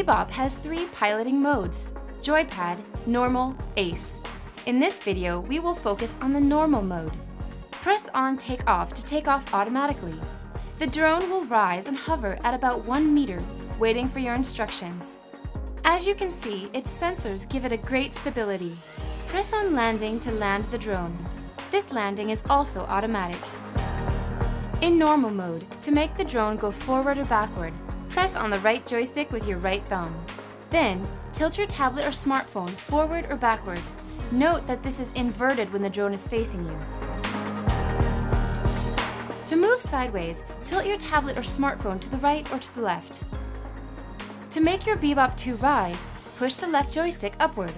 Bebop has 3 piloting modes: Joypad, Normal, Ace. In this video, we will focus on the Normal mode. Press on Take Off to take off automatically. The drone will rise and hover at about 1 meter, waiting for your instructions. As you can see, its sensors give it a great stability. Press on Landing to land the drone. This landing is also automatic. In Normal mode, to make the drone go forward or backward, press on the right joystick with your right thumb. Then, tilt your tablet or smartphone forward or backward. Note that this is inverted when the drone is facing you. To move sideways, tilt your tablet or smartphone to the right or to the left. To make your Bebop 2 rise, push the left joystick upward.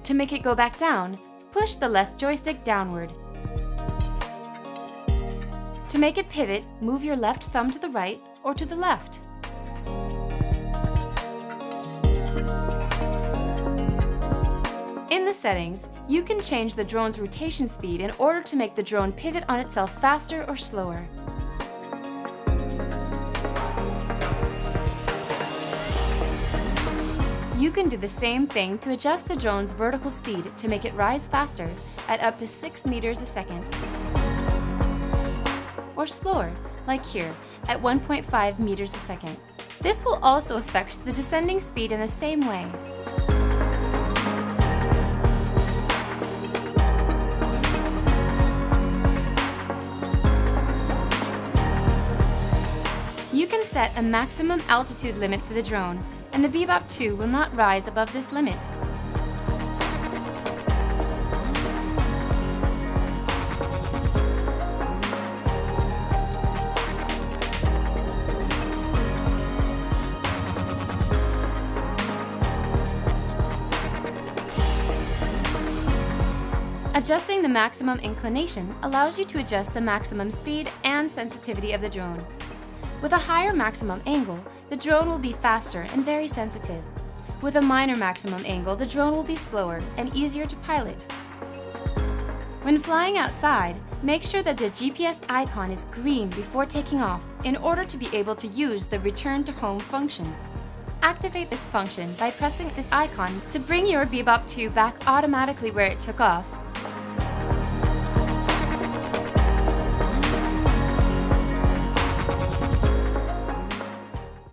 To make it go back down, push the left joystick downward. To make it pivot, move your left thumb to the right or to the left. In the settings, you can change the drone's rotation speed in order to make the drone pivot on itself faster or slower. You can do the same thing to adjust the drone's vertical speed to make it rise faster at up to 6 meters a second. Or slower, like here, at 1.5 meters a second. This will also affect the descending speed in the same way. You can set a maximum altitude limit for the drone, and the Bebop 2 will not rise above this limit. Adjusting the maximum inclination allows you to adjust the maximum speed and sensitivity of the drone. With a higher maximum angle, the drone will be faster and very sensitive. With a minor maximum angle, the drone will be slower and easier to pilot. When flying outside, make sure that the GPS icon is green before taking off in order to be able to use the Return to Home function. Activate this function by pressing the icon to bring your Bebop 2 back automatically where it took off,